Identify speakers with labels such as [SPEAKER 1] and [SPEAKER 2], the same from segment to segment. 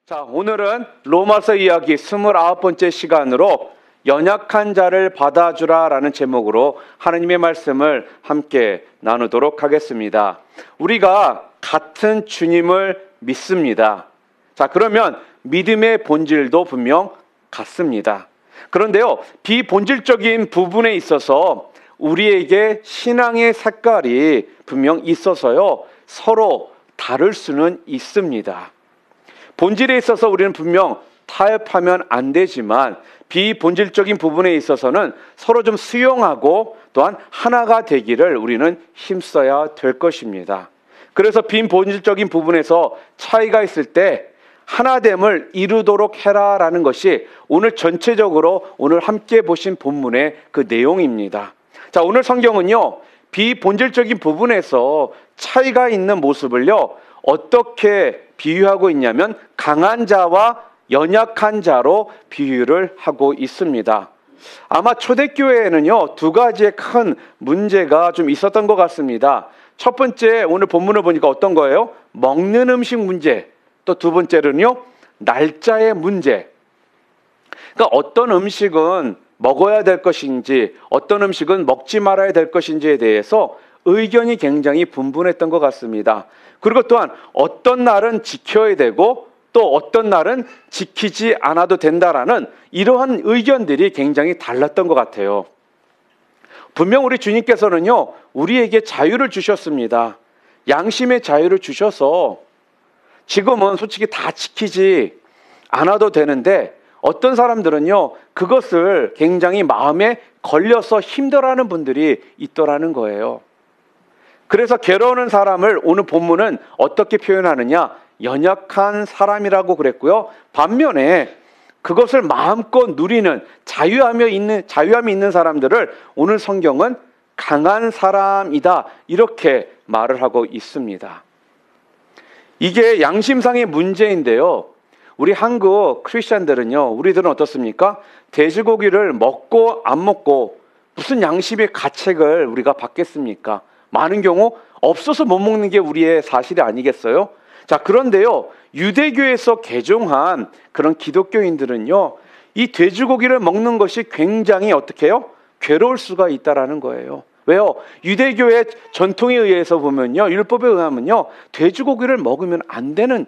[SPEAKER 1] 자, 오늘은 로마서 이야기 29번째 시간으로 연약한 자를 받아주라 라는 제목으로 하나님의 말씀을 함께 나누도록 하겠습니다. 우리가 같은 주님을 믿습니다. 자, 그러면 믿음의 본질도 분명 같습니다. 그런데요, 비본질적인 부분에 있어서 우리에게 신앙의 색깔이 분명 있어서요, 서로 다를 수는 있습니다. 본질에 있어서 우리는 분명 타협하면 안 되지만 비본질적인 부분에 있어서는 서로 좀 수용하고 또한 하나가 되기를 우리는 힘써야 될 것입니다. 그래서 비본질적인 부분에서 차이가 있을 때 하나됨을 이루도록 해라라는 것이 오늘 전체적으로 오늘 함께 보신 본문의 그 내용입니다. 자, 오늘 성경은요, 비본질적인 부분에서 차이가 있는 모습을요, 어떻게 비유하고 있냐면 강한 자와 연약한 자로 비유를 하고 있습니다. 아마 초대교회에는요, 두 가지의 큰 문제가 좀 있었던 것 같습니다. 첫 번째, 오늘 본문을 보니까 어떤 거예요? 먹는 음식 문제. 또 두 번째는요, 날짜의 문제. 그러니까 어떤 음식은 먹어야 될 것인지, 어떤 음식은 먹지 말아야 될 것인지에 대해서 의견이 굉장히 분분했던 것 같습니다. 그리고 또한 어떤 날은 지켜야 되고 또 어떤 날은 지키지 않아도 된다라는 이러한 의견들이 굉장히 달랐던 것 같아요. 분명 우리 주님께서는요, 우리에게 자유를 주셨습니다. 양심의 자유를 주셔서 지금은 솔직히 다 지키지 않아도 되는데 어떤 사람들은요, 그것을 굉장히 마음에 걸려서 힘들어하는 분들이 있더라는 거예요. 그래서 괴로워하는 사람을 오늘 본문은 어떻게 표현하느냐? 연약한 사람이라고 그랬고요. 반면에 그것을 마음껏 누리는 자유함이 있는 사람들을 오늘 성경은 강한 사람이다, 이렇게 말을 하고 있습니다. 이게 양심상의 문제인데요. 우리 한국 크리스찬들은요, 우리들은 어떻습니까? 돼지고기를 먹고 안 먹고 무슨 양심의 가책을 우리가 받겠습니까? 많은 경우 없어서 못 먹는 게 우리의 사실이 아니겠어요? 자, 그런데요, 유대교에서 개종한 그런 기독교인들은요, 이 돼지고기를 먹는 것이 굉장히 어떻게 해요? 괴로울 수가 있다라는 거예요. 왜요? 유대교의 전통에 의해서 보면요, 율법에 의하면요, 돼지고기를 먹으면 안 되는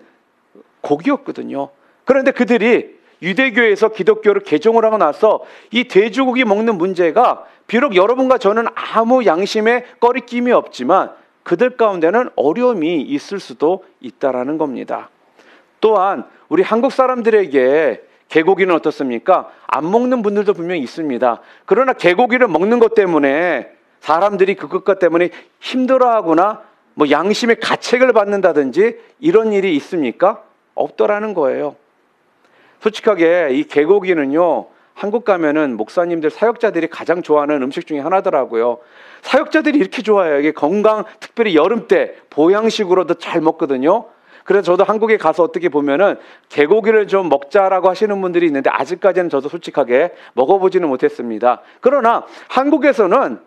[SPEAKER 1] 고기였거든요. 그런데 그들이 유대교에서 기독교를 개종을 하고 나서 이 돼지고기 먹는 문제가 비록 여러분과 저는 아무 양심에 꺼리낌이 없지만 그들 가운데는 어려움이 있을 수도 있다라는 겁니다. 또한 우리 한국 사람들에게 개고기는 어떻습니까? 안 먹는 분들도 분명히 있습니다. 그러나 개고기를 먹는 것 때문에 사람들이 그것 때문에 힘들어하거나 뭐 양심의 가책을 받는다든지 이런 일이 있습니까? 없더라는 거예요. 솔직하게 이 개고기는요, 한국 가면은 목사님들, 사역자들이 가장 좋아하는 음식 중에 하나더라고요. 사역자들이 이렇게 좋아해요. 이게 건강, 특별히 여름 때 보양식으로도 잘 먹거든요. 그래서 저도 한국에 가서 어떻게 보면은 개고기를 좀 먹자라고 하시는 분들이 있는데 아직까지는 저도 솔직하게 먹어보지는 못했습니다. 그러나 한국에서는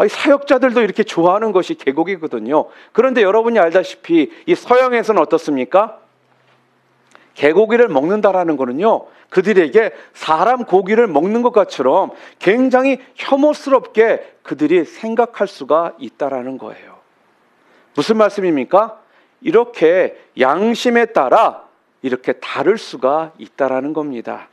[SPEAKER 1] 사역자들도 이렇게 좋아하는 것이 개고기거든요. 그런데 여러분이 알다시피 이 서양에서는 어떻습니까? 개고기를 먹는다라는 거는요, 그들에게 사람 고기를 먹는 것처럼 굉장히 혐오스럽게 그들이 생각할 수가 있다라는 거예요. 무슨 말씀입니까? 이렇게 양심에 따라 이렇게 다를 수가 있다라는 겁니다.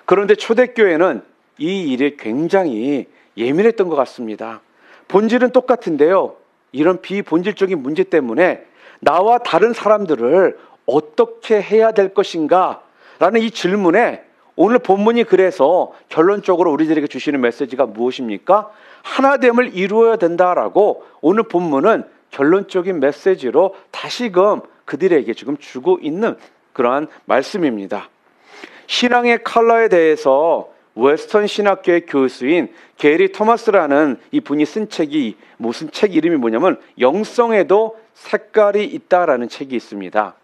[SPEAKER 1] 그런데 초대교회는 이 일에 굉장히 예민했던 것 같습니다. 본질은 똑같은데요, 이런 비본질적인 문제 때문에 나와 다른 사람들을 어떻게 해야 될 것인가? 라는 이 질문에 오늘 본문이 그래서 결론적으로 우리들에게 주시는 메시지가 무엇입니까? 하나됨을 이루어야 된다라고 오늘 본문은 결론적인 메시지로 다시금 그들에게 지금 주고 있는 그러한 말씀입니다. 신앙의 컬러에 대해서 웨스턴 신학교의 교수인 게리 토마스라는 이 분이 쓴 책이 무슨 책 이름이 뭐냐면 영성에도 색깔이 있다라는 책이 있습니다.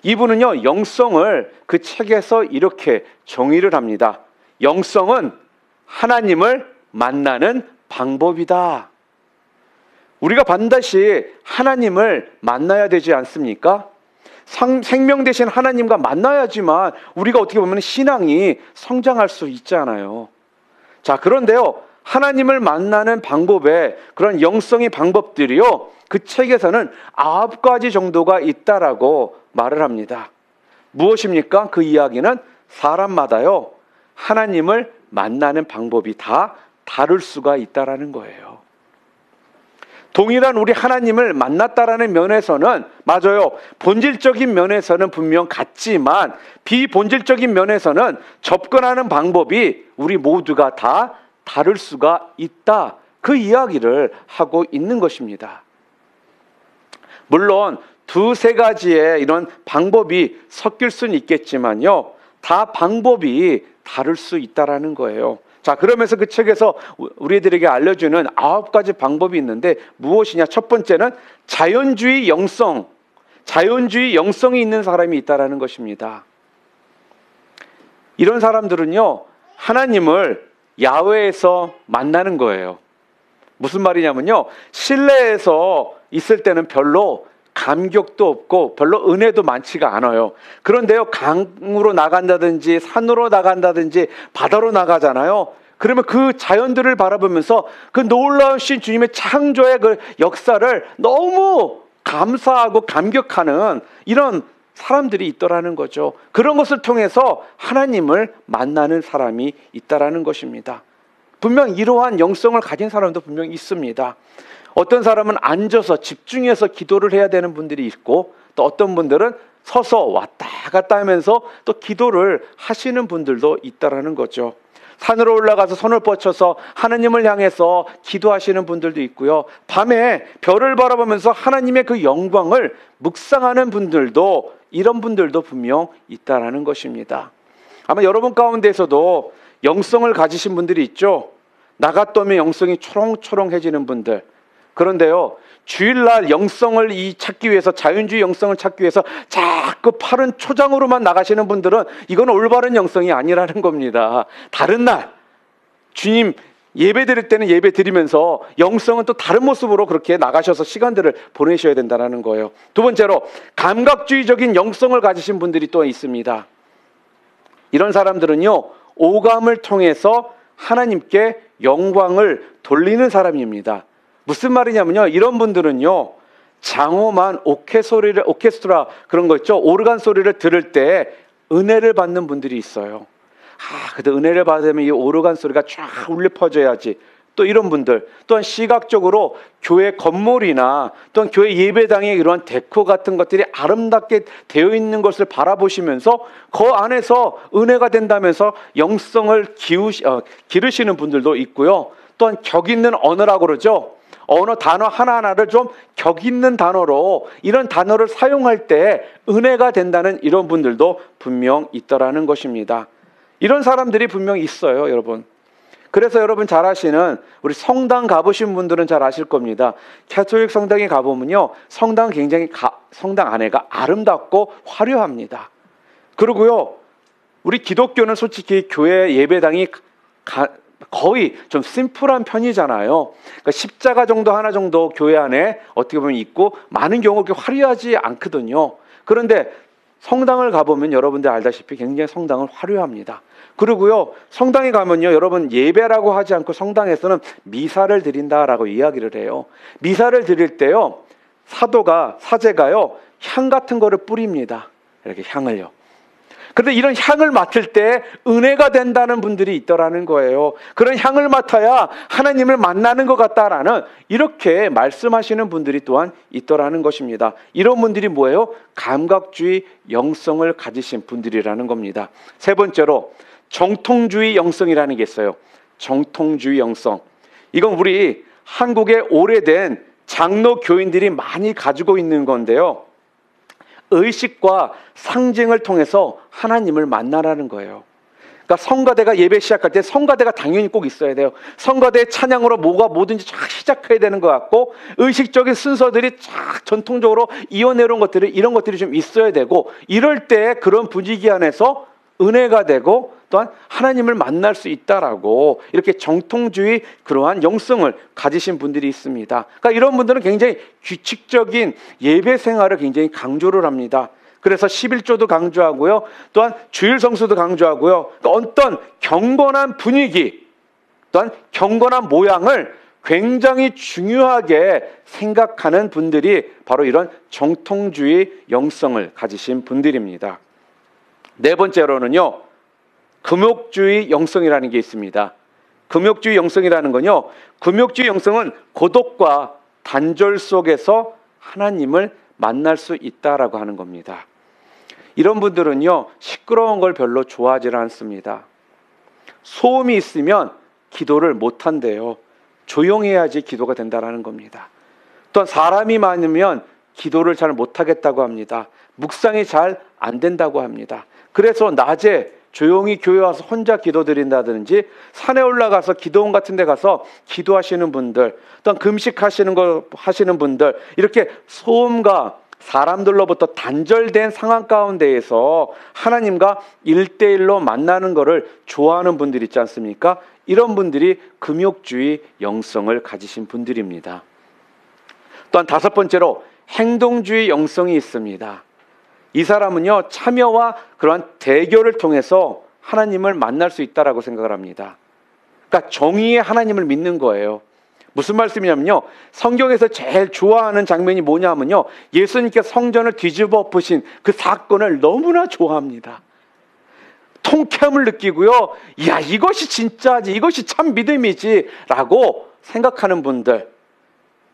[SPEAKER 1] 이분은요, 영성을 그 책에서 이렇게 정의를 합니다. 영성은 하나님을 만나는 방법이다. 우리가 반드시 하나님을 만나야 되지 않습니까? 생명 되신 하나님과 만나야지만 우리가 어떻게 보면 신앙이 성장할 수 있잖아요. 자, 그런데요, 하나님을 만나는 방법에 그런 영성의 방법들이요, 그 책에서는 9가지 정도가 있다라고 말을 합니다. 무엇입니까? 그 이야기는 사람마다요, 하나님을 만나는 방법이 다 다를 수가 있다라는 거예요. 동일한 우리 하나님을 만났다라는 면에서는 맞아요. 본질적인 면에서는 분명 같지만 비본질적인 면에서는 접근하는 방법이 우리 모두가 다 다를 수가 있다. 그 이야기를 하고 있는 것입니다. 물론 두세 가지의 이런 방법이 섞일 수는 있겠지만요, 다 방법이 다를 수 있다라는 거예요. 자, 그러면서 그 책에서 우리들에게 알려주는 9가지 방법이 있는데 무엇이냐? 첫 번째는 자연주의 영성이 있는 사람이 있다라는 것입니다. 이런 사람들은요, 하나님을 야외에서 만나는 거예요. 무슨 말이냐면요, 실내에서 있을 때는 별로 감격도 없고 별로 은혜도 많지가 않아요. 그런데요, 강으로 나간다든지 산으로 나간다든지 바다로 나가잖아요. 그러면 그 자연들을 바라보면서 그 놀라우신 주님의 창조의 그 역사를 너무 감사하고 감격하는 이런 사람들이 있더라는 거죠. 그런 것을 통해서 하나님을 만나는 사람이 있다라는 것입니다. 분명 이러한 영성을 가진 사람도 분명 있습니다. 어떤 사람은 앉아서 집중해서 기도를 해야 되는 분들이 있고, 또 어떤 분들은 서서 왔다 갔다 하면서 또 기도를 하시는 분들도 있다라는 거죠. 산으로 올라가서 손을 뻗쳐서 하나님을 향해서 기도하시는 분들도 있고요. 밤에 별을 바라보면서 하나님의 그 영광을 묵상하는 분들도, 이런 분들도 분명 있다라는 것입니다. 아마 여러분 가운데에서도 영성을 가지신 분들이 있죠. 나갔더니 영성이 초롱초롱해지는 분들. 그런데요, 주일날 영성을 찾기 위해서, 자연주의 영성을 찾기 위해서 자꾸 파른 초장으로만 나가시는 분들은 이건 올바른 영성이 아니라는 겁니다. 다른 날 주님 예배 드릴 때는 예배 드리면서 영성은 또 다른 모습으로 그렇게 나가셔서 시간들을 보내셔야 된다는 거예요. 두 번째로, 감각주의적인 영성을 가지신 분들이 또 있습니다. 이런 사람들은요, 오감을 통해서 하나님께 영광을 돌리는 사람입니다. 무슨 말이냐면요, 이런 분들은요, 장엄한 오케스트라 그런 거 있죠, 오르간 소리를 들을 때 은혜를 받는 분들이 있어요. 근데 은혜를 받으면 이 오르간 소리가 쫙 울려 퍼져야지. 또 이런 분들, 또한 시각적으로 교회 건물이나 또한 교회 예배당의 이러한 데코 같은 것들이 아름답게 되어 있는 것을 바라보시면서 그 안에서 은혜가 된다면서 영성을 기르시는 분들도 있고요. 또한 격 있는 언어라고 그러죠. 언어 단어 하나하나를 좀 격 있는 단어로, 이런 단어를 사용할 때 은혜가 된다는 이런 분들도 분명 있더라는 것입니다. 이런 사람들이 분명 있어요, 여러분. 그래서 여러분 잘 아시는, 우리 성당 가보신 분들은 잘 아실 겁니다. 가톨릭 성당에 가보면요, 성당 굉장히 성당 안에가 아름답고 화려합니다. 그리고요, 우리 기독교는 솔직히 교회 예배당이 거의 좀 심플한 편이잖아요. 그러니까 십자가 정도 하나 정도 교회 안에 어떻게 보면 있고, 많은 경우 그렇게 화려하지 않거든요. 그런데 성당을 가보면 여러분들 알다시피 굉장히 성당은 화려합니다. 그리고요, 성당에 가면요, 여러분 예배라고 하지 않고 성당에서는 미사를 드린다라고 이야기를 해요. 미사를 드릴 때요, 사제가요, 향 같은 거를 뿌립니다. 이렇게 향을요. 그런데 이런 향을 맡을 때 은혜가 된다는 분들이 있더라는 거예요. 그런 향을 맡아야 하나님을 만나는 것 같다라는, 이렇게 말씀하시는 분들이 또한 있더라는 것입니다. 이런 분들이 뭐예요? 감각주의 영성을 가지신 분들이라는 겁니다. 세 번째로, 정통주의 영성이라는 게 있어요. 정통주의 영성. 이건 우리 한국의 오래된 장로 교인들이 많이 가지고 있는 건데요, 의식과 상징을 통해서 하나님을 만나라는 거예요. 그러니까 성가대가 예배 시작할 때 성가대가 당연히 꼭 있어야 돼요. 성가대의 찬양으로 뭐든지 쫙 시작해야 되는 것 같고, 의식적인 순서들이 쫙 전통적으로 이어내려온 것들이, 이런 것들이 좀 있어야 되고, 이럴 때 그런 분위기 안에서 은혜가 되고 또한 하나님을 만날 수 있다라고, 이렇게 정통주의 그러한 영성을 가지신 분들이 있습니다. 그러니까 이런 분들은 굉장히 규칙적인 예배 생활을 굉장히 강조를 합니다. 그래서 11조도 강조하고요. 또한 주일 성수도 강조하고요. 어떤 경건한 분위기, 또한 경건한 모양을 굉장히 중요하게 생각하는 분들이 바로 이런 정통주의 영성을 가지신 분들입니다. 네 번째로는요, 금욕주의 영성이라는 게 있습니다. 금욕주의 영성이라는 건요, 금욕주의 영성은 고독과 단절 속에서 하나님을 만날 수 있다라고 하는 겁니다. 이런 분들은요, 시끄러운 걸 별로 좋아하지 않습니다. 소음이 있으면 기도를 못 한대요. 조용해야지 기도가 된다라는 겁니다. 또한 사람이 많으면 기도를 잘 못하겠다고 합니다. 묵상이 잘 안 된다고 합니다. 그래서 낮에 조용히 교회 와서 혼자 기도드린다든지 산에 올라가서 기도원 같은 데 가서 기도하시는 분들, 또한 금식하시는 분들, 이렇게 소음과 사람들로부터 단절된 상황 가운데에서 하나님과 1대1로 만나는 것을 좋아하는 분들 있지 않습니까? 이런 분들이 금욕주의 영성을 가지신 분들입니다. 또한 다섯 번째로 행동주의 영성이 있습니다. 이 사람은요, 참여와 그러한 대결을 통해서 하나님을 만날 수 있다라고 생각을 합니다. 그러니까 정의의 하나님을 믿는 거예요. 무슨 말씀이냐면요, 성경에서 제일 좋아하는 장면이 뭐냐면요, 예수님께서 성전을 뒤집어 엎으신 그 사건을 너무나 좋아합니다. 통쾌함을 느끼고요, 야, 이것이 진짜지, 이것이 참 믿음이지 라고 생각하는 분들,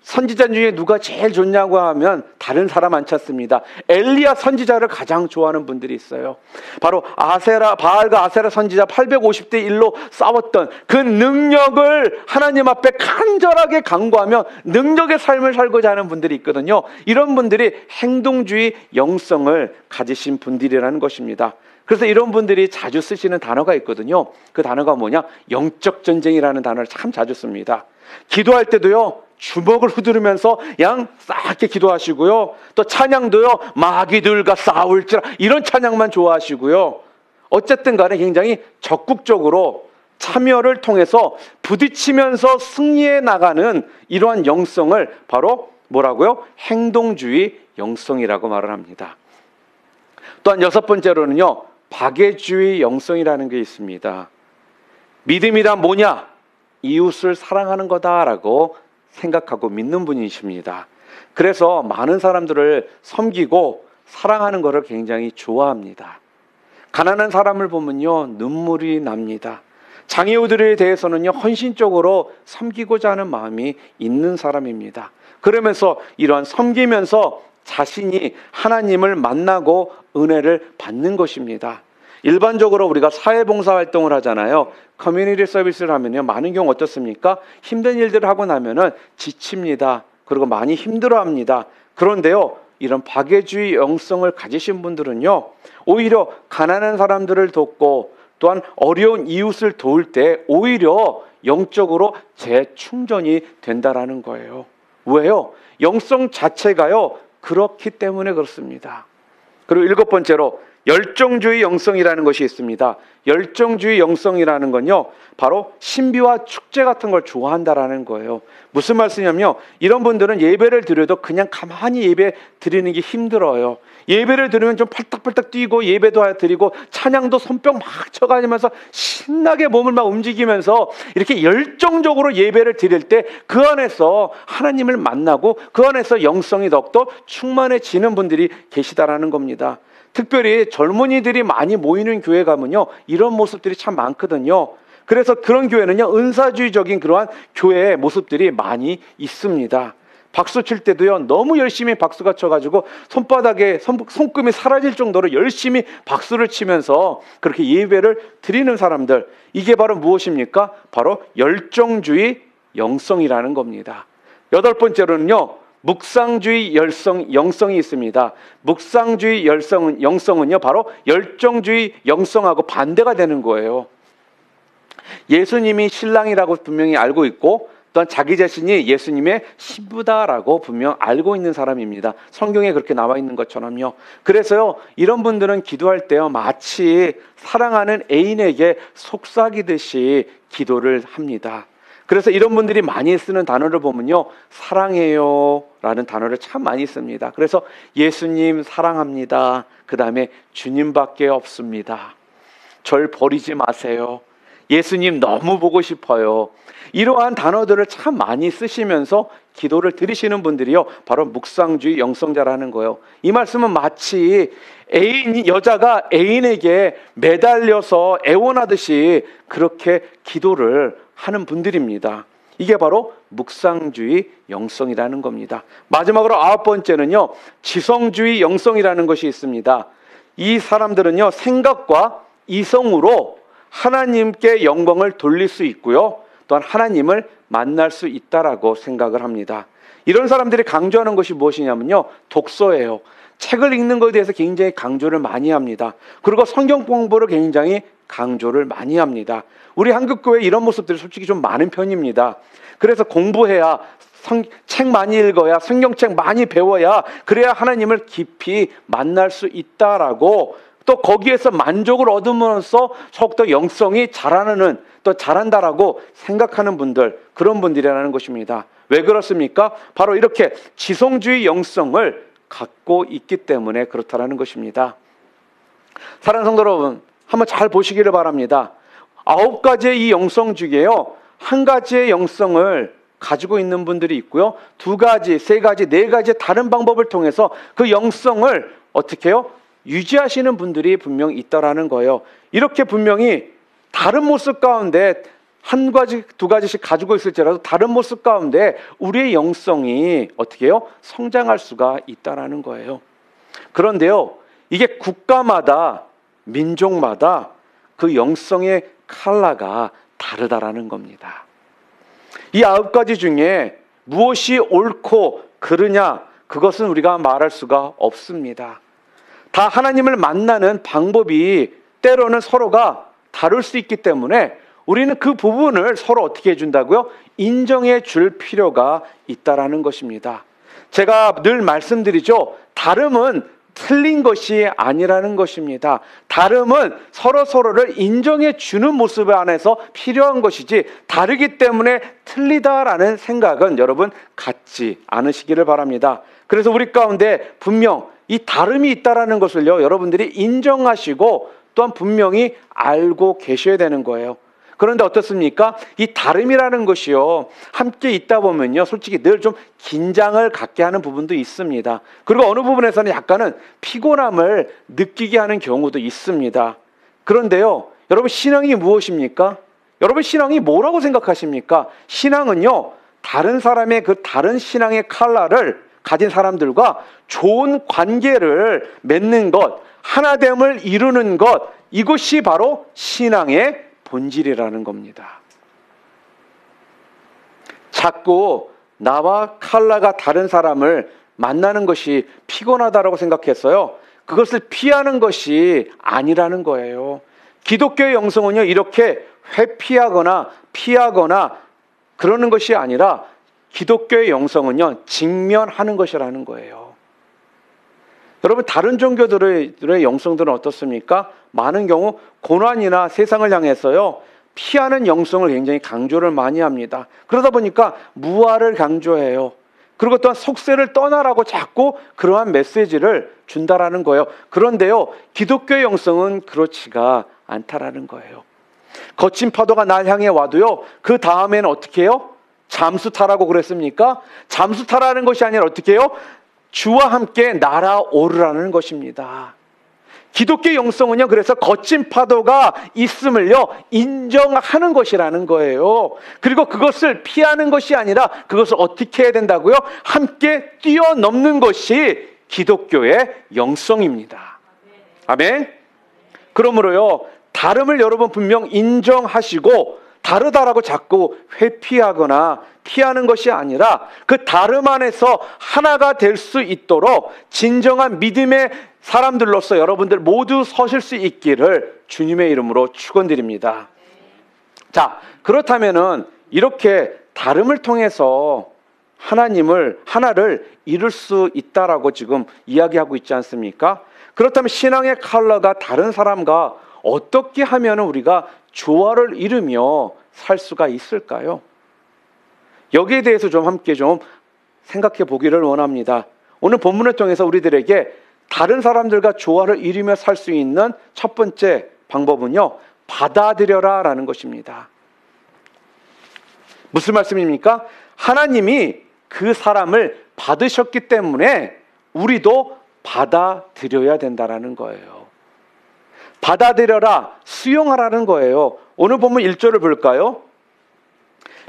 [SPEAKER 1] 선지자 중에 누가 제일 좋냐고 하면 다른 사람 안 찾습니다. 엘리야 선지자를 가장 좋아하는 분들이 있어요. 바로 바알과 아세라 선지자 850대 1로 싸웠던 그 능력을 하나님 앞에 간절하게 간구하며 능력의 삶을 살고자 하는 분들이 있거든요. 이런 분들이 행동주의 영성을 가지신 분들이라는 것입니다. 그래서 이런 분들이 자주 쓰시는 단어가 있거든요. 그 단어가 뭐냐? 영적 전쟁이라는 단어를 참 자주 씁니다. 기도할 때도요, 주먹을 후두르면서 양 싹게 기도하시고요. 또 찬양도요, 마귀들과 싸울지라, 이런 찬양만 좋아하시고요. 어쨌든 간에 굉장히 적극적으로 참여를 통해서 부딪히면서 승리해 나가는 이러한 영성을 바로 뭐라고요? 행동주의 영성이라고 말을 합니다. 또한 여섯 번째로는요, 박애주의 영성이라는 게 있습니다. 믿음이란 뭐냐? 이웃을 사랑하는 거다라고 생각하고 믿는 분이십니다. 그래서 많은 사람들을 섬기고 사랑하는 것을 굉장히 좋아합니다. 가난한 사람을 보면요, 눈물이 납니다. 장애우들에 대해서는요, 헌신적으로 섬기고자 하는 마음이 있는 사람입니다. 그러면서 이러한 섬기면서 자신이 하나님을 만나고 은혜를 받는 것입니다. 일반적으로 우리가 사회봉사활동을 하잖아요. 커뮤니티 서비스를 하면요, 많은 경우 어떻습니까? 힘든 일들을 하고 나면은 지칩니다. 그리고 많이 힘들어합니다. 그런데요, 이런 박애주의 영성을 가지신 분들은요, 오히려 가난한 사람들을 돕고 또한 어려운 이웃을 도울 때 오히려 영적으로 재충전이 된다라는 거예요. 왜요? 영성 자체가요, 그렇기 때문에 그렇습니다. 그리고 일곱 번째로 열정주의 영성이라는 것이 있습니다. 열정주의 영성이라는 건요, 바로 신비와 축제 같은 걸 좋아한다라는 거예요. 무슨 말씀이냐면요, 이런 분들은 예배를 드려도 그냥 가만히 예배 드리는 게 힘들어요. 예배를 드리면 좀 팔딱팔딱 뛰고 예배도 드리고 찬양도 손뼉 막 쳐가면서 신나게 몸을 막 움직이면서 이렇게 열정적으로 예배를 드릴 때 그 안에서 하나님을 만나고 그 안에서 영성이 더욱더 충만해지는 분들이 계시다라는 겁니다. 특별히 젊은이들이 많이 모이는 교회 가면요, 이런 모습들이 참 많거든요. 그래서 그런 교회는요, 은사주의적인 그러한 교회의 모습들이 많이 있습니다. 박수 칠 때도요, 너무 열심히 박수가 쳐가지고 손바닥에 손금이 사라질 정도로 열심히 박수를 치면서 그렇게 예배를 드리는 사람들, 이게 바로 무엇입니까? 바로 열정주의 영성이라는 겁니다. 여덟 번째로는요, 묵상주의 영성이 있습니다. 묵상주의 영성은요, 바로 열정주의 영성하고 반대가 되는 거예요. 예수님이 신랑이라고 분명히 알고 있고 또한 자기 자신이 예수님의 신부다라고 분명 알고 있는 사람입니다. 성경에 그렇게 나와 있는 것처럼요. 그래서요, 이런 분들은 기도할 때요, 마치 사랑하는 애인에게 속삭이듯이 기도를 합니다. 그래서 이런 분들이 많이 쓰는 단어를 보면요, 사랑해요 라는 단어를 참 많이 씁니다. 그래서 예수님 사랑합니다, 그 다음에 주님밖에 없습니다, 절 버리지 마세요, 예수님 너무 보고 싶어요, 이러한 단어들을 참 많이 쓰시면서 기도를 드리시는 분들이요, 바로 묵상주의 영성자라는 거예요. 이 말씀은 마치 여자가 애인에게 매달려서 애원하듯이 그렇게 기도를 하는 분들입니다. 이게 바로 묵상주의 영성이라는 겁니다. 마지막으로 9번째는요, 지성주의 영성이라는 것이 있습니다. 이 사람들은요, 생각과 이성으로 하나님께 영광을 돌릴 수 있고요, 또한 하나님을 만날 수 있다라고 생각을 합니다. 이런 사람들이 강조하는 것이 무엇이냐면요, 독서예요. 책을 읽는 것에 대해서 굉장히 강조를 많이 합니다. 그리고 성경 공부를 굉장히 강조를 많이 합니다. 우리 한국교회 이런 모습들이 솔직히 좀 많은 편입니다. 그래서 공부해야, 책 많이 읽어야, 성경책 많이 배워야, 그래야 하나님을 깊이 만날 수 있다라고, 또 거기에서 만족을 얻으면서 더욱더 영성이 자라나는, 또 자란다라고 생각하는 분들, 그런 분들이라는 것입니다. 왜 그렇습니까? 바로 이렇게 지성주의 영성을 갖고 있기 때문에 그렇다라는 것입니다. 사랑하는 성도 여러분, 한번 잘 보시기를 바랍니다. 9가지의 이 영성 중에요, 한 가지의 영성을 가지고 있는 분들이 있고요, 2가지, 3가지, 4가지 다른 방법을 통해서 그 영성을 어떻게 해요? 유지하시는 분들이 분명 있다라는 거예요. 이렇게 분명히 다른 모습 가운데 1가지, 2가지씩 가지고 있을지라도 다른 모습 가운데 우리의 영성이 어떻게 해요? 성장할 수가 있다라는 거예요. 그런데요, 이게 국가마다, 민족마다 그 영성의 컬러가 다르다라는 겁니다. 이 9가지 중에 무엇이 옳고 그르냐, 그것은 우리가 말할 수가 없습니다. 다 하나님을 만나는 방법이 때로는 서로가 다를 수 있기 때문에 우리는 그 부분을 서로 어떻게 해준다고요? 인정해 줄 필요가 있다라는 것입니다. 제가 늘 말씀드리죠, 다름은 틀린 것이 아니라는 것입니다. 다름은 서로를 인정해 주는 모습 안에서 필요한 것이지, 다르기 때문에 틀리다라는 생각은 여러분 갖지 않으시기를 바랍니다. 그래서 우리 가운데 분명 이 다름이 있다라는 것을요, 여러분들이 인정하시고 또한 분명히 알고 계셔야 되는 거예요. 그런데 어떻습니까? 이 다름이라는 것이요, 함께 있다 보면요, 솔직히 늘 좀 긴장을 갖게 하는 부분도 있습니다. 그리고 어느 부분에서는 약간은 피곤함을 느끼게 하는 경우도 있습니다. 그런데요, 여러분 신앙이 무엇입니까? 여러분 신앙이 뭐라고 생각하십니까? 신앙은요, 다른 사람의 그 다른 신앙의 컬러를 가진 사람들과 좋은 관계를 맺는 것, 하나됨을 이루는 것, 이것이 바로 신앙의 본질이라는 겁니다. 자꾸 나와 컬러가 다른 사람을 만나는 것이 피곤하다고 생각했어요. 그것을 피하는 것이 아니라는 거예요. 기독교의 영성은요, 이렇게 회피하거나 피하거나 그러는 것이 아니라 기독교의 영성은요, 직면하는 것이라는 거예요. 여러분, 다른 종교들의 영성들은 어떻습니까? 많은 경우 고난이나 세상을 향해서요, 피하는 영성을 굉장히 강조를 많이 합니다. 그러다 보니까 무아를 강조해요. 그리고 또한 속세를 떠나라고 자꾸 그러한 메시지를 준다라는 거예요. 그런데요, 기독교의 영성은 그렇지가 않다라는 거예요. 거친 파도가 날 향해 와도요, 그 다음에는 어떻게 해요? 잠수 타라고 그랬습니까? 잠수 타라는 것이 아니라 어떻게 해요? 주와 함께 날아오르라는 것입니다. 기독교 영성은요, 그래서 거친 파도가 있음을요, 인정하는 것이라는 거예요. 그리고 그것을 피하는 것이 아니라 그것을 어떻게 해야 된다고요? 함께 뛰어넘는 것이 기독교의 영성입니다. 아멘. 그러므로요, 다름을 여러분 분명 인정하시고, 다르다라고 자꾸 회피하거나 피하는 것이 아니라 그 다름 안에서 하나가 될 수 있도록 진정한 믿음의 사람들로서 여러분들 모두 서실 수 있기를 주님의 이름으로 축원드립니다. 자, 그렇다면은 이렇게 다름을 통해서 하나를 이룰 수 있다라고 지금 이야기하고 있지 않습니까? 그렇다면 신앙의 컬러가 다른 사람과 어떻게 하면 우리가 조화를 이루며 살 수가 있을까요? 여기에 대해서 좀 함께 좀 생각해 보기를 원합니다. 오늘 본문을 통해서 우리들에게 다른 사람들과 조화를 이루며 살 수 있는 첫 번째 방법은요, 받아들여라 라는 것입니다. 무슨 말씀입니까? 하나님이 그 사람을 받으셨기 때문에 우리도 받아들여야 된다라는 거예요. 받아들여라, 수용하라는 거예요. 오늘 본문 1절을 볼까요?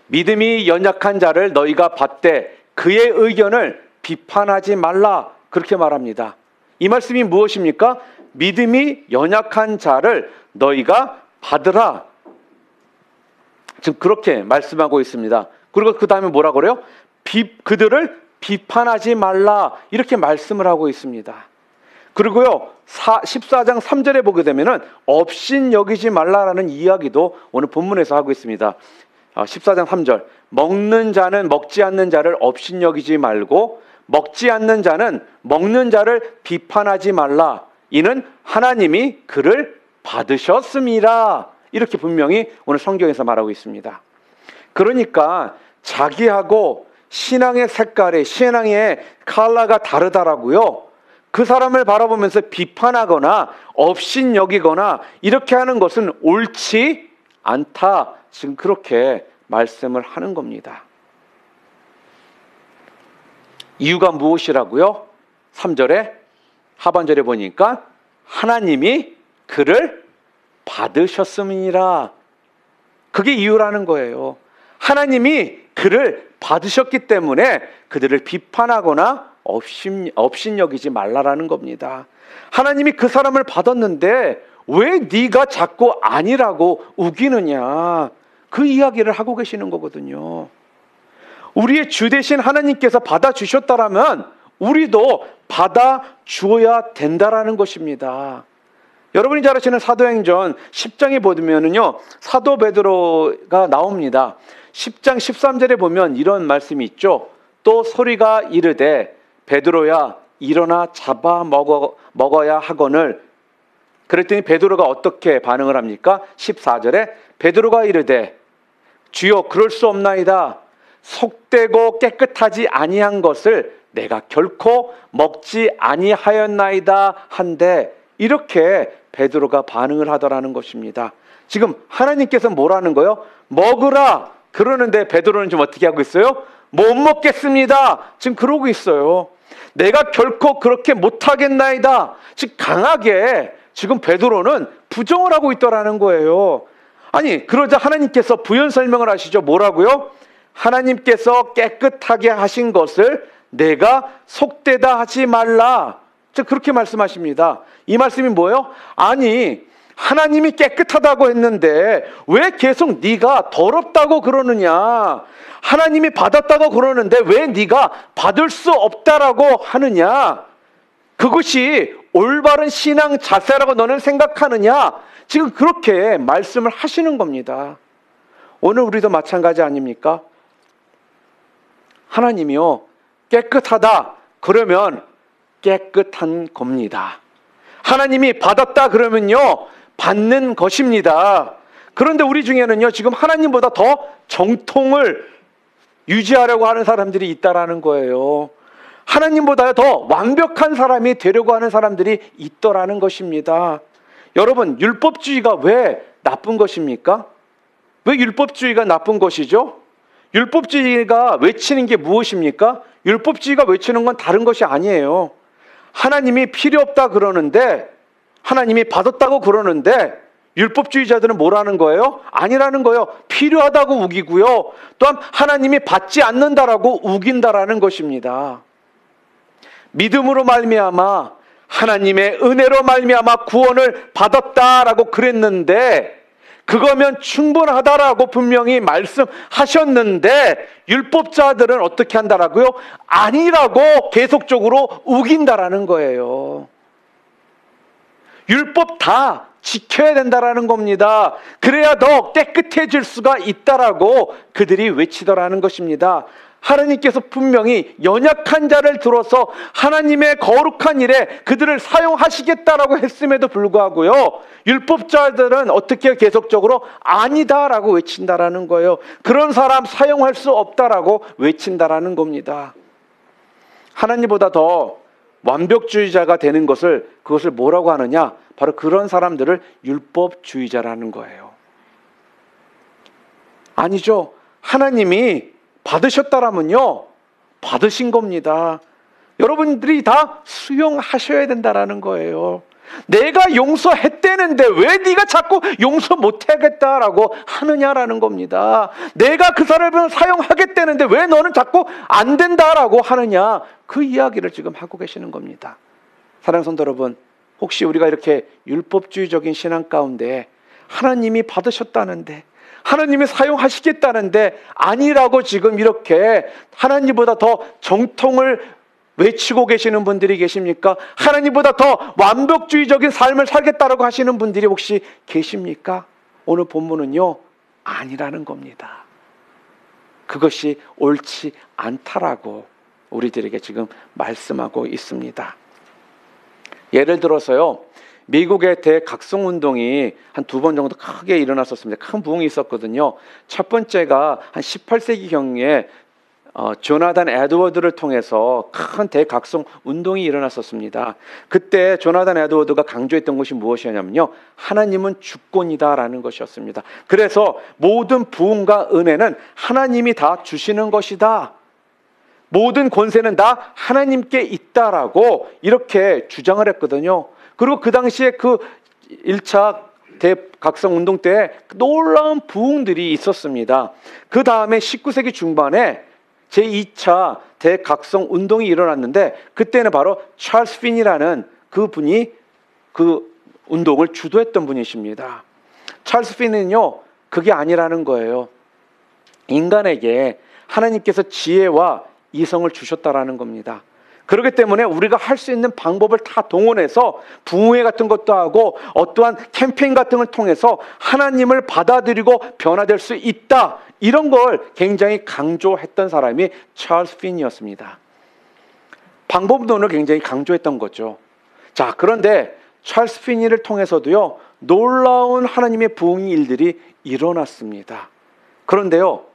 [SPEAKER 1] 믿음이 연약한 자를 너희가 받되 그의 의견을 비판하지 말라, 그렇게 말합니다. 이 말씀이 무엇입니까? 믿음이 연약한 자를 너희가 받으라, 지금 그렇게 말씀하고 있습니다. 그리고 그 다음에 뭐라 그래요? 그들을 비판하지 말라, 이렇게 말씀을 하고 있습니다. 그리고요, 14장 3절에 보게 되면은 업신 여기지 말라라는 이야기도 오늘 본문에서 하고 있습니다. 14장 3절, 먹는 자는 먹지 않는 자를 업신 여기지 말고 먹지 않는 자는 먹는 자를 비판하지 말라, 이는 하나님이 그를 받으셨음이라, 이렇게 분명히 오늘 성경에서 말하고 있습니다. 그러니까 자기하고 신앙의 색깔이, 신앙의 컬러가 다르다라고요, 그 사람을 바라보면서 비판하거나 업신여기거나 이렇게 하는 것은 옳지 않다, 지금 그렇게 말씀을 하는 겁니다. 이유가 무엇이라고요? 3절에 하반절에 보니까 하나님이 그를 받으셨음이니라, 그게 이유라는 거예요. 하나님이 그를 받으셨기 때문에 그들을 비판하거나 업신여기지 말라라는 겁니다. 하나님이 그 사람을 받았는데 왜 네가 자꾸 아니라고 우기느냐, 그 이야기를 하고 계시는 거거든요. 우리의 주 되신 하나님께서 받아주셨다라면 우리도 받아주어야 된다라는 것입니다. 여러분이 잘 아시는 사도행전 10장에 보면은요, 사도 베드로가 나옵니다. 10장 13절에 보면 이런 말씀이 있죠. 또 소리가 이르되 베드로야 일어나 잡아 먹어야 하거늘. 그랬더니 베드로가 어떻게 반응을 합니까? 14절에 베드로가 이르되 주여 그럴 수 없나이다. 속되고 깨끗하지 아니한 것을 내가 결코 먹지 아니하였나이다 한데, 이렇게 베드로가 반응을 하더라는 것입니다. 지금 하나님께서 뭐라는 거예요? 먹으라 그러는데 베드로는 지금 어떻게 하고 있어요? 못 먹겠습니다, 지금 그러고 있어요. 내가 결코 그렇게 못하겠나이다, 즉 강하게 지금 베드로는 부정을 하고 있더라는 거예요. 아니, 그러자 하나님께서 부연 설명을 하시죠. 뭐라고요? 하나님께서 깨끗하게 하신 것을 내가 속되다 하지 말라, 즉 그렇게 말씀하십니다. 이 말씀이 뭐예요? 아니, 하나님이 깨끗하다고 했는데 왜 계속 네가 더럽다고 그러느냐, 하나님이 받았다고 그러는데 왜 네가 받을 수 없다라고 하느냐, 그것이 올바른 신앙 자세라고 너는 생각하느냐, 지금 그렇게 말씀을 하시는 겁니다. 오늘 우리도 마찬가지 아닙니까? 하나님이요, 깨끗하다 그러면 깨끗한 겁니다. 하나님이 받았다 그러면요, 받는 것입니다. 그런데 우리 중에는요, 지금 하나님보다 더 정통을 유지하려고 하는 사람들이 있다라는 거예요. 하나님보다 더 완벽한 사람이 되려고 하는 사람들이 있더라는 것입니다. 여러분, 율법주의가 왜 나쁜 것입니까? 왜 율법주의가 나쁜 것이죠? 율법주의가 외치는 게 무엇입니까? 율법주의가 외치는 건 다른 것이 아니에요. 하나님이 필요 없다 그러는데, 하나님이 받았다고 그러는데 율법주의자들은 뭐라는 거예요? 아니라는 거예요. 필요하다고 우기고요, 또한 하나님이 받지 않는다라고 우긴다라는 것입니다. 믿음으로 말미암아 하나님의 은혜로 말미암아 구원을 받았다라고 그랬는데, 그거면 충분하다라고 분명히 말씀하셨는데 율법자들은 어떻게 한다라고요? 아니라고 계속적으로 우긴다라는 거예요. 율법 다 지켜야 된다라는 겁니다. 그래야 더 깨끗해질 수가 있다라고 그들이 외치더라는 것입니다. 하나님께서 분명히 연약한 자를 들어서 하나님의 거룩한 일에 그들을 사용하시겠다라고 했음에도 불구하고요, 율법자들은 어떻게 계속적으로 아니다라고 외친다라는 거예요. 그런 사람 사용할 수 없다라고 외친다라는 겁니다. 하나님보다 더 완벽주의자가 되는 그것을 뭐라고 하느냐? 바로 그런 사람들을 율법주의자라는 거예요. 아니죠. 하나님이 받으셨다라면요, 받으신 겁니다. 여러분들이 다 수용하셔야 된다라는 거예요. 내가 용서했대는데 왜 네가 자꾸 용서 못하겠다라고 하느냐라는 겁니다. 내가 그 사람을 사용하겠다는데 왜 너는 자꾸 안 된다라고 하느냐, 그 이야기를 지금 하고 계시는 겁니다. 사랑하는 성도 여러분, 혹시 우리가 이렇게 율법주의적인 신앙 가운데 하나님이 받으셨다는데, 하나님이 사용하시겠다는데 아니라고 지금 이렇게 하나님보다 더 정통을 외치고 계시는 분들이 계십니까? 하나님보다 더 완벽주의적인 삶을 살겠다라고 하시는 분들이 혹시 계십니까? 오늘 본문은요, 아니라는 겁니다. 그것이 옳지 않다라고 우리들에게 지금 말씀하고 있습니다. 예를 들어서요, 미국의 대각성운동이 한 2번 정도 크게 일어났었습니다. 큰 부흥이 있었거든요. 첫 번째가 한 18세기경에 조나단 에드워드를 통해서 큰 대각성 운동이 일어났었습니다. 그때 조나단 에드워드가 강조했던 것이 무엇이냐면요, 하나님은 주권이다라는 것이었습니다. 그래서 모든 부흥과 은혜는 하나님이 다 주시는 것이다, 모든 권세는 다 하나님께 있다라고 이렇게 주장을 했거든요. 그리고 그 당시에 그 1차 대각성 운동 때 놀라운 부흥들이 있었습니다. 그 다음에 19세기 중반에 제2차 대각성 운동이 일어났는데, 그때는 바로 찰스 핀이라는 그분이 그 운동을 주도했던 분이십니다. 찰스 핀은요, 그게 아니라는 거예요. 인간에게 하나님께서 지혜와 이성을 주셨다라는 겁니다. 그렇기 때문에 우리가 할 수 있는 방법을 다 동원해서 부흥회 같은 것도 하고 어떠한 캠페인 같은 걸 통해서 하나님을 받아들이고 변화될 수 있다, 이런 걸 굉장히 강조했던 사람이 찰스 핀이었습니다. 방법론을 굉장히 강조했던 거죠. 자, 그런데 찰스 핀이를 통해서도요, 놀라운 하나님의 부흥 일들이 일어났습니다. 그런데요,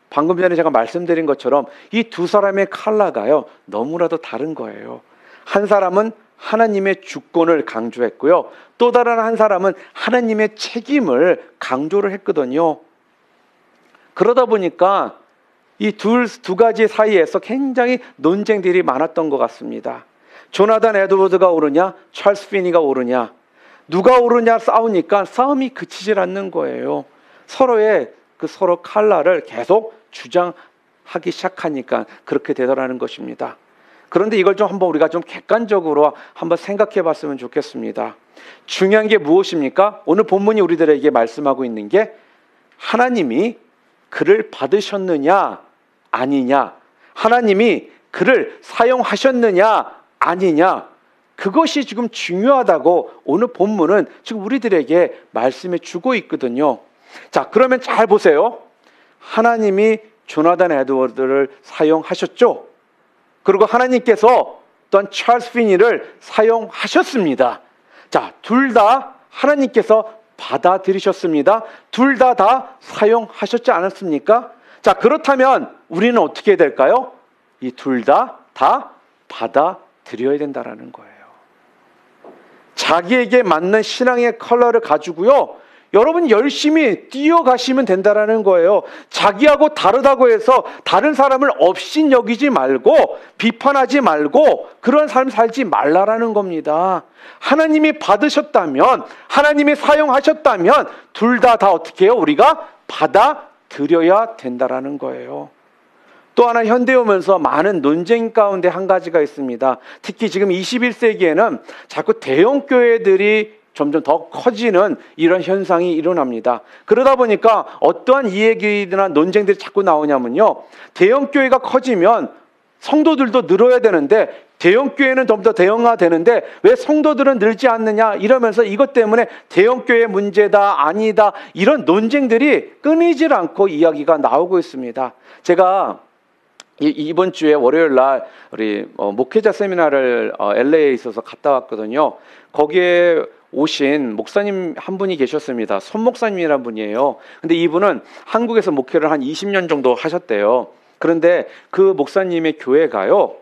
[SPEAKER 1] 방금 전에 제가 말씀드린 것처럼 이 두 사람의 컬러가요, 너무나도 다른 거예요. 한 사람은 하나님의 주권을 강조했고요, 또 다른 한 사람은 하나님의 책임을 강조를 했거든요. 그러다 보니까 이 두 가지 사이에서 굉장히 논쟁들이 많았던 것 같습니다. 조나단 에드워드가 오르냐, 찰스 핀이가 오르냐, 누가 오르냐 싸우니까 싸움이 그치질 않는 거예요. 서로 컬러를 계속 주장하기 시작하니까 그렇게 되더라는 것입니다. 그런데 이걸 우리가 좀 객관적으로 한번 생각해 봤으면 좋겠습니다. 중요한 게 무엇입니까? 오늘 본문이 우리들에게 말씀하고 있는 게 하나님이 그를 받으셨느냐 아니냐, 하나님이 그를 사용하셨느냐 아니냐, 그것이 지금 중요하다고 오늘 본문은 지금 우리들에게 말씀해 주고 있거든요. 자, 그러면 잘 보세요. 하나님이 조나단 에드워드를 사용하셨죠. 그리고 하나님께서 또한 찰스 핀이를 사용하셨습니다. 자, 둘 다 하나님께서 받아들이셨습니다. 둘 다 사용하셨지 않았습니까? 자, 그렇다면 우리는 어떻게 해야 될까요? 이 둘 다 받아들여야 된다라는 거예요. 자기에게 맞는 신앙의 컬러를 가지고요, 여러분 열심히 뛰어가시면 된다라는 거예요. 자기하고 다르다고 해서 다른 사람을 업신여기지 말고 비판하지 말고 그런 삶 살지 말라라는 겁니다. 하나님이 받으셨다면, 하나님이 사용하셨다면 둘 다 어떻게 해요? 우리가 받아들여야 된다라는 거예요. 또 하나 현대에 오면서 많은 논쟁 가운데 한 가지가 있습니다. 특히 지금 21세기에는 자꾸 대형 교회들이 점점 더 커지는 이런 현상이 일어납니다. 그러다 보니까 어떠한 이야기나 논쟁들이 자꾸 나오냐면요, 대형 교회가 커지면 성도들도 늘어야 되는데 대형 교회는 좀 더 대형화되는데 왜 성도들은 늘지 않느냐, 이러면서 이것 때문에 대형 교회 문제다 아니다, 이런 논쟁들이 끊이질 않고 이야기가 나오고 있습니다. 제가 이번 주에 월요일 날 우리 목회자 세미나를 LA에 있어서 갔다 왔거든요. 거기에 오신 목사님 한 분이 계셨습니다. 손 목사님이란 분이에요. 근데 이분은 한국에서 목회를 한 20년 정도 하셨대요. 그런데 그 목사님의 교회가요,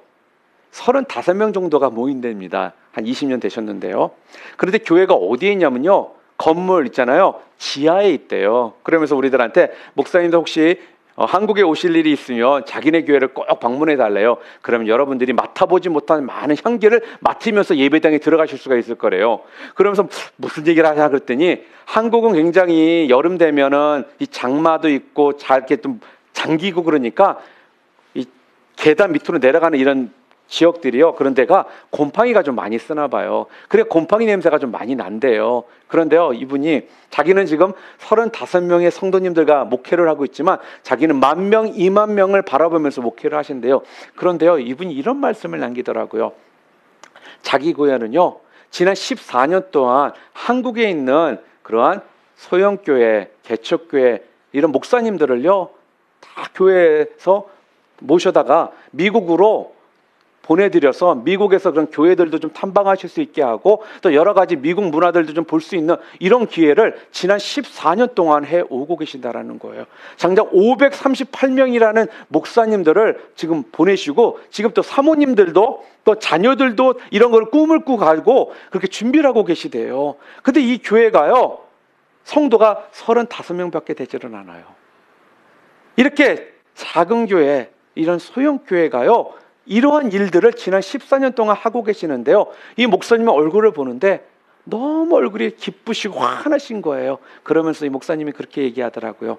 [SPEAKER 1] 35명 정도가 모인답니다. 한 20년 되셨는데요. 그런데 교회가 어디에 있냐면요, 건물 있잖아요, 지하에 있대요. 그러면서 우리들한테 목사님도 혹시 한국에 오실 일이 있으면 자기네 교회를 꼭 방문해 달래요. 그러면 여러분들이 맡아보지 못한 많은 향기를 맡으면서 예배당에 들어가실 수가 있을 거래요. 그러면서 무슨 얘기를 하냐 그랬더니, 한국은 굉장히 여름 되면은 이 장마도 있고 잘 이렇게 좀 잠기고 그러니까 이 계단 밑으로 내려가는 이런 지역들이요, 그런 데가 곰팡이가 좀 많이 쓰나 봐요. 그래 곰팡이 냄새가 좀 많이 난대요. 그런데요, 이분이 자기는 지금 35명의 성도님들과 목회를 하고 있지만 자기는 10,000명, 20,000명을 바라보면서 목회를 하신대요. 그런데요, 이분이 이런 말씀을 남기더라고요. 자기 교회는요, 지난 14년 동안 한국에 있는 그러한 소형교회, 개척교회 이런 목사님들을요, 다 교회에서 모셔다가 미국으로 보내드려서 미국에서 그런 교회들도 좀 탐방하실 수 있게 하고, 또 여러 가지 미국 문화들도 좀 볼 수 있는 이런 기회를 지난 14년 동안 해오고 계신다라는 거예요. 장작 538명이라는 목사님들을 지금 보내시고, 지금 또 사모님들도 또 자녀들도 이런 걸 꿈을 꾸고 그렇게 준비를 하고 계시대요. 근데 이 교회가요, 성도가 35명밖에 되지는 않아요. 이렇게 작은 교회, 이런 소형 교회가요, 이러한 일들을 지난 14년 동안 하고 계시는데요, 이 목사님의 얼굴을 보는데 너무 얼굴이 기쁘시고 환하신 거예요. 그러면서 이 목사님이 그렇게 얘기하더라고요.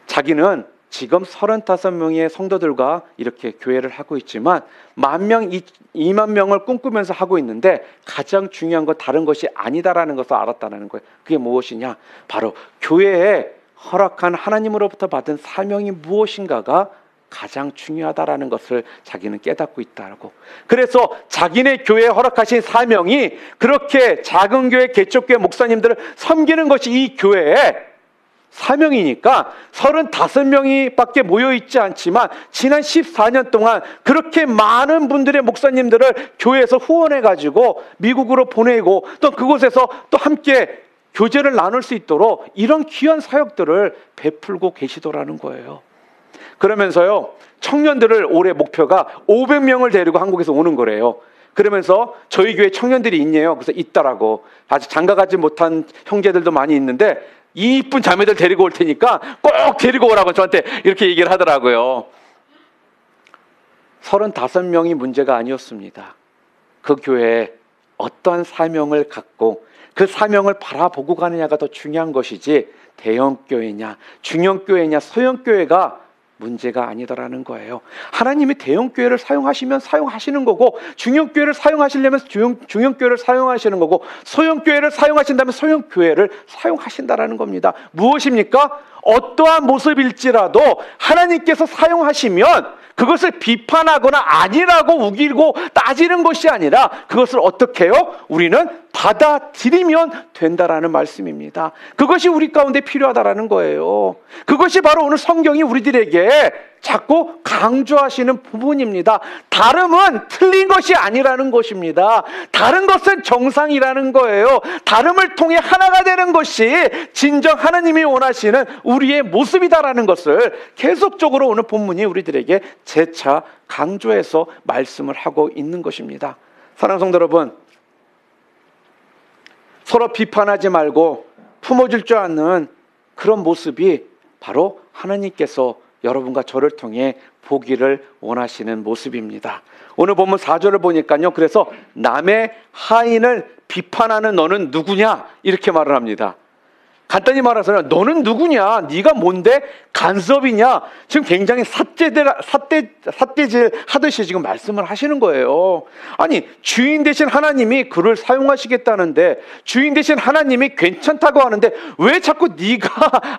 [SPEAKER 1] 자기는 지금 35명의 성도들과 이렇게 교회를 하고 있지만 10,000명, 20,000명을 꿈꾸면서 하고 있는데 가장 중요한 건 다른 것이 아니다라는 것을 알았다는 거예요. 그게 무엇이냐? 바로 교회에 허락한 하나님으로부터 받은 사명이 무엇인가가 가장 중요하다라는 것을 자기는 깨닫고 있다고. 그래서 자기네 교회에 허락하신 사명이 그렇게 작은 교회, 개척교회 목사님들을 섬기는 것이 이 교회의 사명이니까 35명이 밖에 모여있지 않지만 지난 14년 동안 그렇게 많은 분들의 목사님들을 교회에서 후원해가지고 미국으로 보내고, 또 그곳에서 또 함께 교제를 나눌 수 있도록 이런 귀한 사역들을 베풀고 계시더라는 거예요. 그러면서요, 청년들을 올해 목표가 500명을 데리고 한국에서 오는 거래요. 그러면서 저희 교회 청년들이 있네요. 그래서 있다라고. 아직 장가가지 못한 형제들도 많이 있는데 이쁜 자매들 데리고 올 테니까 꼭 데리고 오라고 저한테 이렇게 얘기를 하더라고요. 35명이 문제가 아니었습니다. 그 교회에 어떠한 사명을 갖고 그 사명을 바라보고 가느냐가 더 중요한 것이지, 대형교회냐 중형교회냐 소형교회가 문제가 아니더라는 거예요. 하나님이 대형교회를 사용하시면 사용하시는 거고, 중형교회를 사용하시려면 중형교회를 사용하시는 거고, 소형교회를 사용하신다면 소형교회를 사용하신다라는 겁니다. 무엇입니까? 어떠한 모습일지라도 하나님께서 사용하시면 그것을 비판하거나 아니라고 우기고 따지는 것이 아니라 그것을 어떻게 해요? 우리는 받아들이면 된다라는 말씀입니다. 그것이 우리 가운데 필요하다라는 거예요. 그것이 바로 오늘 성경이 우리들에게 자꾸 강조하시는 부분입니다. 다름은 틀린 것이 아니라는 것입니다. 다른 것은 정상이라는 거예요. 다름을 통해 하나가 되는 것이 진정 하나님이 원하시는 우리의 모습이다라는 것을 계속적으로 오늘 본문이 우리들에게 재차 강조해서 말씀을 하고 있는 것입니다. 사랑하는 성도 여러분, 서로 비판하지 말고 품어줄 줄 아는 그런 모습이 바로 하나님께서 여러분과 저를 통해 보기를 원하시는 모습입니다. 오늘 본문 4절을 보니까요, 그래서 남의 하인을 비판하는 너는 누구냐 이렇게 말을 합니다. 간단히 말해서는 너는 누구냐, 네가 뭔데 간섭이냐, 지금 굉장히 삿대질 하듯이 지금 말씀을 하시는 거예요. 아니, 주인 되신 하나님이 그를 사용하시겠다는데, 주인 되신 하나님이 괜찮다고 하는데 왜 자꾸 네가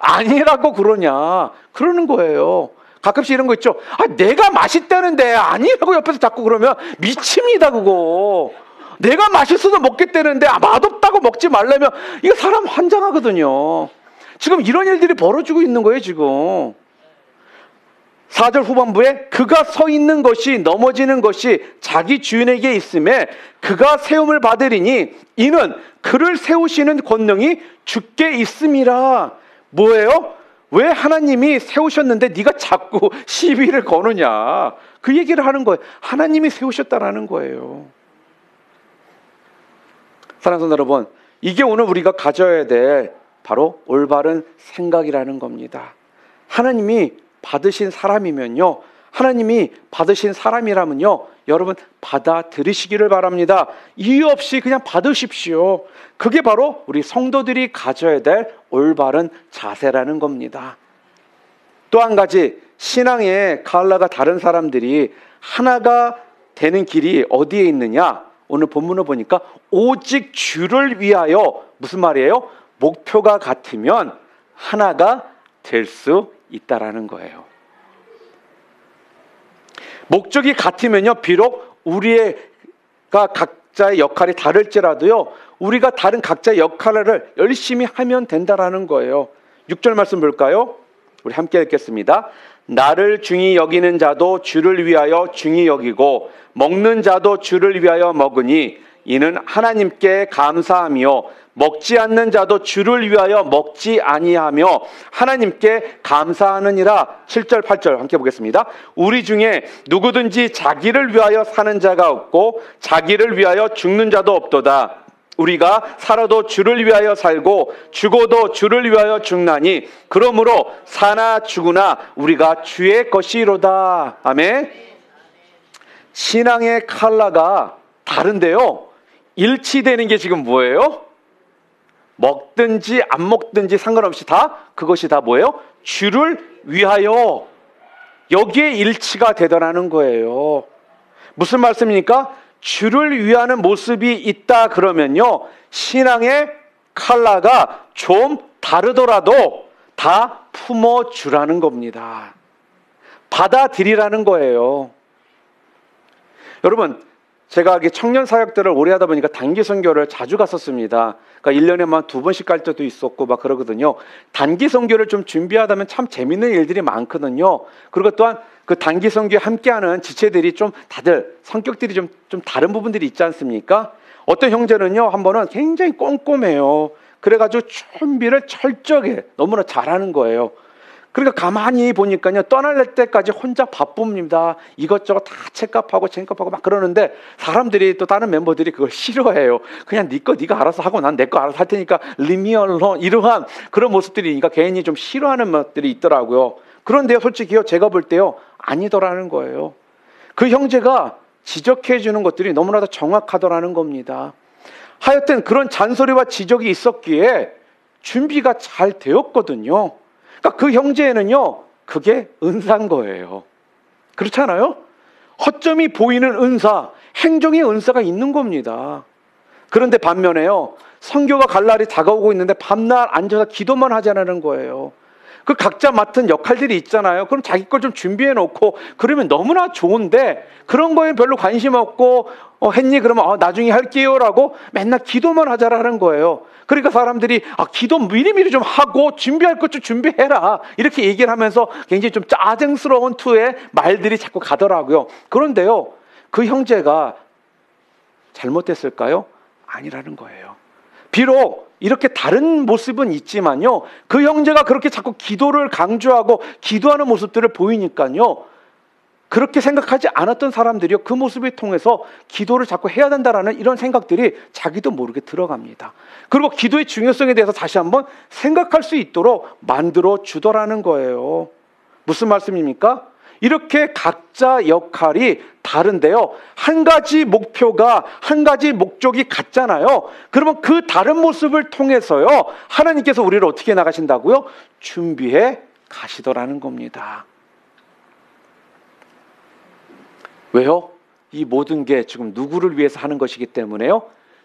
[SPEAKER 1] 아니라고 그러냐, 그러는 거예요. 가끔씩 이런 거 있죠. 아, 내가 맛있다는데 아니라고 옆에서 자꾸 그러면 미칩니다. 그거 내가 맛있어서 먹겠다는데 맛없다고 먹지 말라면 이거 사람 환장하거든요. 지금 이런 일들이 벌어지고 있는 거예요. 지금 4절 후반부에 그가 서 있는 것이 넘어지는 것이 자기 주인에게 있음에 그가 세움을 받으리니 이는 그를 세우시는 권능이 주께 있음이라. 뭐예요? 왜 하나님이 세우셨는데 네가 자꾸 시비를 거느냐. 그 얘기를 하는 거예요. 하나님이 세우셨다라는 거예요. 사랑하는 성도 여러분, 이게 오늘 우리가 가져야 될 바로 올바른 생각이라는 겁니다. 하나님이 받으신 사람이면요, 하나님이 받으신 사람이라면요, 여러분 받아들이시기를 바랍니다. 이유 없이 그냥 받으십시오. 그게 바로 우리 성도들이 가져야 될 올바른 자세라는 겁니다. 또 한 가지, 신앙의 칼라가 다른 사람들이 하나가 되는 길이 어디에 있느냐? 오늘 본문을 보니까 오직 주를 위하여, 무슨 말이에요? 목표가 같으면 하나가 될 수 있다라는 거예요. 목적이 같으면요, 비록 우리가 각자의 역할이 다를지라도요, 우리가 다른 각자의 역할을 열심히 하면 된다라는 거예요. 6절 말씀 볼까요? 우리 함께 읽겠습니다. 나를 중히 여기는 자도 주를 위하여 중히 여기고 먹는 자도 주를 위하여 먹으니 이는 하나님께 감사하며 먹지 않는 자도 주를 위하여 먹지 아니하며 하나님께 감사하느니라. 7절 8절 함께 보겠습니다. 우리 중에 누구든지 자기를 위하여 사는 자가 없고 자기를 위하여 죽는 자도 없도다. 우리가 살아도 주를 위하여 살고 죽어도 주를 위하여 죽나니 그러므로 사나 죽으나 우리가 주의 것이로다. 아멘. 신앙의 칼라가 다른데요, 일치되는 게 지금 뭐예요? 먹든지 안 먹든지 상관없이 다 그것이 다 뭐예요? 주를 위하여. 여기에 일치가 되더라는 거예요. 무슨 말씀입니까? 주를 위하는 모습이 있다 그러면요, 신앙의 칼라가 좀 다르더라도 다 품어주라는 겁니다. 받아들이라는 거예요. 여러분, 제가 청년 사역들을 오래 하다 보니까 단기 선교를 자주 갔었습니다. 그러니까 1년에만 2번씩 갈 때도 있었고 막 그러거든요. 단기 선교를 좀 준비하다 보면 참 재밌는 일들이 많거든요. 그리고 또한 그 단기 선교에 함께하는 지체들이 좀 다들 성격들이 좀 다른 부분들이 있지 않습니까? 어떤 형제는요, 한 번은 굉장히 꼼꼼해요. 그래가지고 준비를 철저하게 너무나 잘하는 거예요. 그러니까 가만히 보니까요, 떠날 때까지 혼자 바쁩니다. 이것저것 다 책값하고 쟁값하고 막 그러는데 사람들이, 또 다른 멤버들이 그걸 싫어해요. 그냥 네 거 네가 알아서 하고 난 내 거 알아서 할 테니까 leave me alone, 이러한 그런 모습들이니까 괜히 좀 싫어하는 것들이 있더라고요. 그런데요, 솔직히요, 제가 볼 때요, 아니더라는 거예요. 그 형제가 지적해 주는 것들이 너무나도 정확하더라는 겁니다. 하여튼 그런 잔소리와 지적이 있었기에 준비가 잘 되었거든요. 그러니까 그 형제에는요, 그게 은사인 거예요. 그렇잖아요? 허점이 보이는 은사, 행정의 은사가 있는 겁니다. 그런데 반면에요, 선교가 갈 날이 다가오고 있는데 밤낮 앉아서 기도만 하자는 거예요. 그 각자 맡은 역할들이 있잖아요. 그럼 자기 걸 좀 준비해 놓고 그러면 너무나 좋은데, 그런 거에 별로 관심 없고 했니? 그러면 나중에 할게요라고 맨날 기도만 하자라는 거예요. 그러니까 사람들이 기도 미리미리 좀 하고 준비할 것 좀 준비해라, 이렇게 얘기를 하면서 굉장히 좀 짜증스러운 투의 말들이 자꾸 가더라고요. 그런데요, 그 형제가 잘못됐을까요? 아니라는 거예요. 비록 이렇게 다른 모습은 있지만요, 그 형제가 그렇게 자꾸 기도를 강조하고 기도하는 모습들을 보이니까요, 그렇게 생각하지 않았던 사람들이요, 그 모습을 통해서 기도를 자꾸 해야 된다라는 이런 생각들이 자기도 모르게 들어갑니다. 그리고 기도의 중요성에 대해서 다시 한번 생각할 수 있도록 만들어 주더라는 거예요. 무슨 말씀입니까? 이렇게 각자 역할이 다른데요, 한 가지 목표가, 한 가지 목적이 같잖아요. 그러면 그 다른 모습을 통해서요, 하나님께서 우리를 어떻게 나가신다고요? 준비해 가시더라는 겁니다. 왜요? 이 모든 게 지금 누구를 위해서 하는 것이기 때문에요,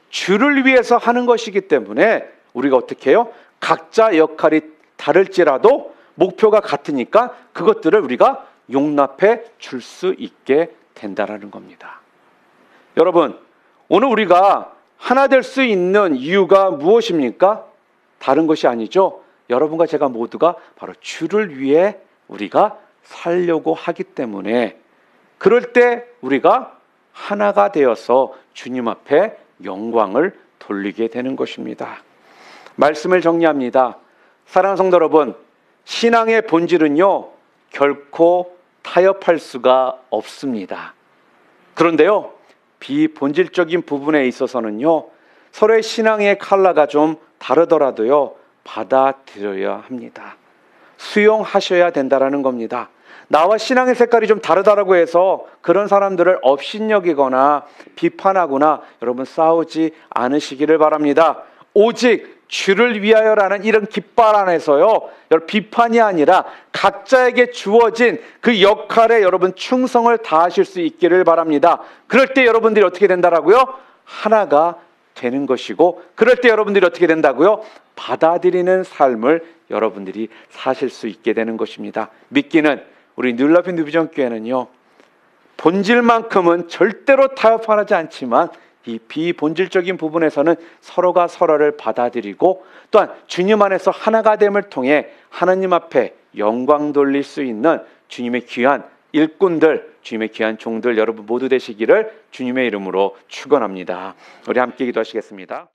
[SPEAKER 1] 주를 위해서 하는 것이기 때문에 우리가 어떻게 해요? 각자 역할이 다를지라도 목표가 같으니까 그것들을 우리가 용납해 줄 수 있게 된다라는 겁니다. 여러분, 오늘 우리가 하나 될 수 있는 이유가 무엇입니까? 다른 것이 아니죠. 여러분과 제가 모두가 바로 주를 위해 우리가 살려고 하기 때문에 그럴 때 우리가 하나가 되어서 주님 앞에 영광을 돌리게 되는 것입니다. 말씀을 정리합니다. 사랑하는 성도 여러분, 신앙의 본질은요, 결코 타협할 수가 없습니다. 그런데요, 비본질적인 부분에 있어서는요, 서로의 신앙의 컬러가 좀 다르더라도요, 받아들여야 합니다. 수용하셔야 된다라는 겁니다. 나와 신앙의 색깔이 좀 다르다라고 해서 그런 사람들을 업신여기거나 비판하거나 여러분 싸우지 않으시기를 바랍니다. 오직 주를 위하여라는 이런 깃발 안에서요, 여러분 비판이 아니라 각자에게 주어진 그 역할에 여러분 충성을 다하실 수 있기를 바랍니다. 그럴 때 여러분들이 어떻게 된다라고요? 하나가 되는 것이고, 그럴 때 여러분들이 어떻게 된다고요? 받아들이는 삶을 여러분들이 사실 수 있게 되는 것입니다. 믿기는 우리 뉴라이프 뉴비전 교회는요, 본질만큼은 절대로 타협하지 않지만 이 비본질적인 부분에서는 서로가 서로를 받아들이고 또한 주님 안에서 하나가 됨을 통해 하나님 앞에 영광 돌릴 수 있는 주님의 귀한 일꾼들, 주님의 귀한 종들 여러분 모두 되시기를 주님의 이름으로 축원합니다. 우리 함께 기도하시겠습니다.